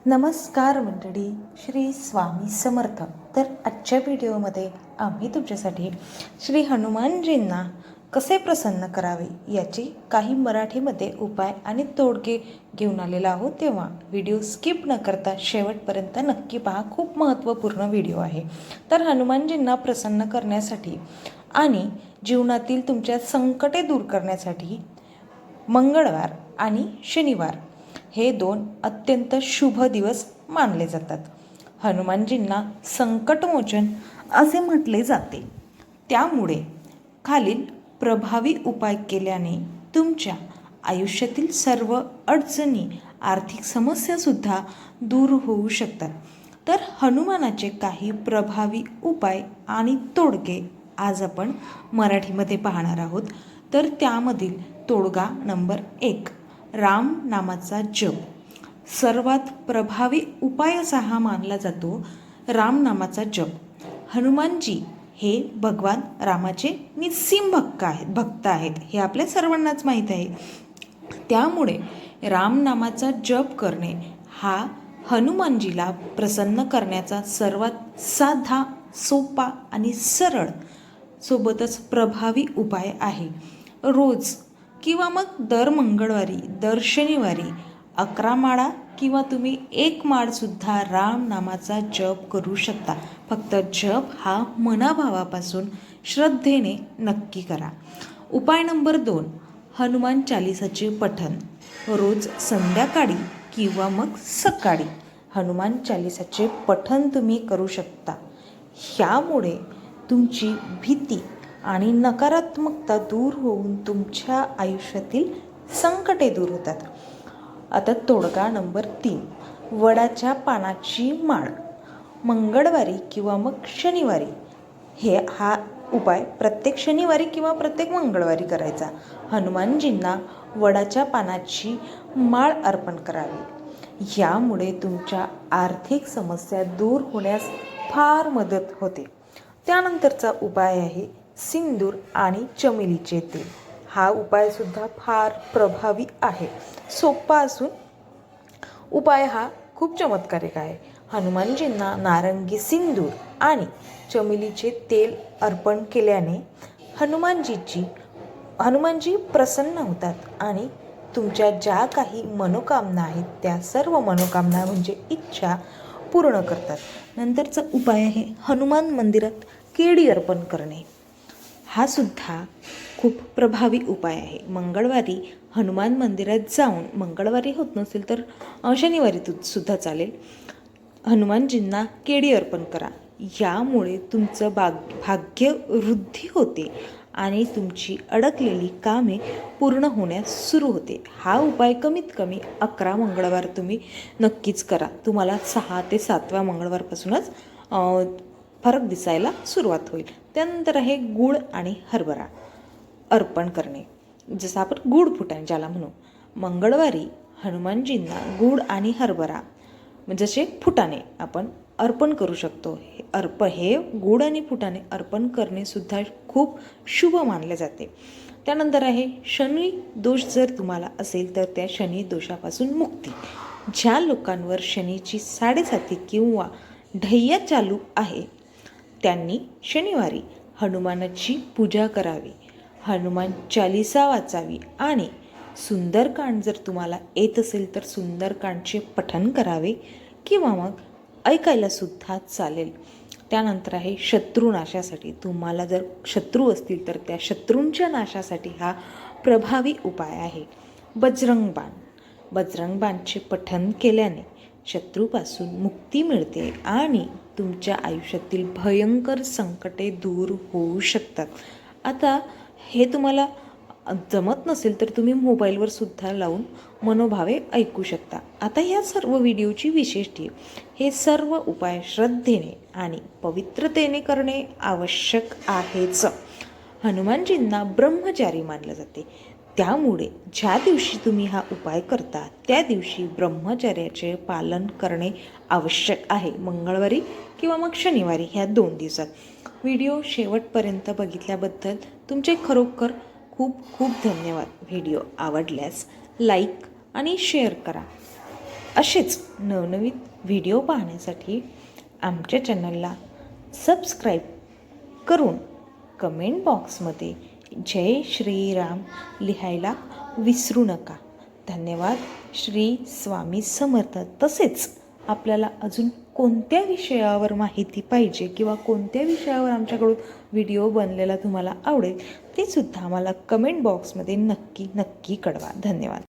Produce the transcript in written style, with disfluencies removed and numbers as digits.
नमस्कार मंडळी, श्री स्वामी समर्थ. तर आजच्या व्हिडिओमध्ये आम्ही तुमच्यासाठी श्री हनुमानजींना कसे प्रसन्न करावे याची काही मराठीमध्ये उपाय आणि तोडगे घेऊन आलेलो आहोत. तेव्हा व्हिडिओ स्किप न करता शेवटपर्यंत नक्की पहा. खूप महत्त्वपूर्ण व्हिडिओ आहे. तर हनुमानजींना प्रसन्न करण्यासाठी आणि जीवनातील तुमच्या संकटे दूर करण्यासाठी मंगळवार आणि शनिवार हे दोन अत्यंत शुभ दिवस मानले जातात. हनुमानजींना संकटमोचन असे म्हटले जाते. त्यामुळे खालील प्रभावी उपाय केल्याने तुमच्या आयुष्यातील सर्व अडचणी, आर्थिक समस्यासुद्धा दूर होऊ शकतात. तर हनुमानाचे काही प्रभावी उपाय आणि तोडगे आज आपण मराठीमध्ये पाहणार आहोत. तर त्यामधील तोडगा नंबर 1, राम नामाचा जप. सर्वात प्रभावी उपाय असा हा मानला जातो राम नामाचा जप. हनुमानजी हे भगवान रामाचे निस्सीम भक्त आहेत हे आपल्या सर्वांनाच माहीत आहे. त्यामुळे राम नामाचा जप करणे हा हनुमानजीला प्रसन्न करण्याचा सर्वात साधा, सोपा आणि सरळ सोबतच प्रभावी उपाय आहे. रोज किंवा मग दर मंगळवारी, दर शनिवारी 11 माळा किंवा तुम्ही 1 माळसुद्धा राम नामाचा जप करू शकता. फक्त जप हा मनाभावापासून श्रद्धेने नक्की करा. उपाय नंबर 2, हनुमान चालिसाचे पठण. रोज संध्याकाळी किंवा मग सकाळी हनुमान चालिसाचे पठण तुम्ही करू शकता. ह्यामुळे तुमची भीती आणि नकारात्मकता दूर होऊन तुमच्या आयुष्यातील संकटे दूर होतात. आता तोडगा नंबर 3, वडाच्या पानाची माळ. मंगळवारी किंवा मग शनिवारी हा उपाय प्रत्येक शनिवारी किंवा प्रत्येक मंगळवारी करायचा. हनुमानजींना वडाच्या पानाची माळ अर्पण करावी. यामुळे तुमच्या आर्थिक समस्या दूर होण्यास फार मदत होते. त्यानंतरचा उपाय आहे सिंदूर आणि चमेलीचे तेल. हा उपायसुद्धा फार प्रभावी आहे. सोपा असून उपाय हा खूप चमत्कारिक आहे. हनुमानजींना नारंगी सिंदूर आणि चमेलीचे तेल अर्पण केल्याने हनुमानजी प्रसन्न होतात आणि तुमच्या ज्या काही मनोकामना आहेत त्या सर्व मनोकामना म्हणजे इच्छा पूर्ण करतात. नंतरचा उपाय आहे हनुमान मंदिरात केळी अर्पण करणे. हा सुद्धा खूप प्रभावी उपाय आहे. मंगळवारी हनुमान मंदिरात जाऊन, मंगळवारी होत नसेल तर शनिवारी सुद्धा चालेल, हनुमानजींना केळी अर्पण करा. यामुळे तुमचं भाग्य वृद्धी होते आणि तुमची अडकलेली कामे पूर्ण होण्यास सुरू होते. हा उपाय कमीत कमी 11 मंगळवार तुम्ही नक्कीच करा. तुम्हाला 6 ते 7व्या मंगळवारपासूनच फरक दिसायला सुरुवात होईल. त्यानंतर आहे गूळ आणि हरभरा अर्पण करणे. जसं आपण गूळ फुटाणे ज्याला म्हणू. मंगळवारी हनुमानजींना गूळ आणि हरभरा जसे फुटाणे आपण अर्पण करू शकतो. हे गूळ आणि फुटाणे अर्पण करणे सुद्धा खूप शुभ मानले जाते. त्यानंतर आहे शनी दोष. जर तुम्हाला असेल तर त्या शनी दोषापासून मुक्ती. ज्या लोकांवर शनीची 7.5 किंवा ढैया चालू आहे त्यांनी शनिवारी हनुमानाची पूजा करावी, हनुमान चालिसा वाचावी आणि सुंदरकांड जर तुम्हाला येत असेल तर सुंदरकांडचे पठण करावे किंवा मग ऐकायला सुद्धा चालेल. त्यानंतर आहे शत्रुनाशासाठी. तुम्हाला जर शत्रू असतील तर त्या शत्रूंच्या नाशासाठी हा प्रभावी उपाय आहे बजरंग बाणचे पठण केल्याने शत्रूपासून मुक्ती मिळते आणि तुमच्या आयुष्यातील भयंकर संकटे दूर होऊ शकतात. आता हे तुम्हाला जमत नसेल तर तुम्ही मोबाईलवर सुद्धा लावून मनोभावे ऐकू शकता. आता या सर्व व्हिडिओची विशेषते, हे सर्व उपाय श्रद्धेने आणि पवित्रतेने करणे आवश्यक आहेच. हनुमानजींना ब्रह्मचारी मानले जाते. त्यामुळे ज्या दिवशी तुम्ही हा उपाय करता त्या दिवशी ब्रह्मचर्याचे पालन करणे आवश्यक आहे. मंगळवारी किंवा मग शनिवारी ह्या 2 दिवसात. व्हिडिओ शेवटपर्यंत बघितल्याबद्दल तुमचे खरोखर खूप खूप धन्यवाद. व्हिडिओ आवडल्यास लाईक आणि शेअर करा. असेच नवनवीन व्हिडिओ पाहण्यासाठी आमच्या चॅनलला सबस्क्राईब करून कमेंट बॉक्समध्ये जय श्रीराम लिहायला विसरू नका. धन्यवाद. श्री स्वामी समर्थ. तसेच आपल्याला अजून कोणत्या विषयावर माहिती पाहिजे किंवा कोणत्या विषयावर आमच्याकडून व्हिडिओ बनलेला तुम्हाला आवडेल ते सुद्धा आम्हाला कमेंट बॉक्समध्ये नक्की कळवा. धन्यवाद.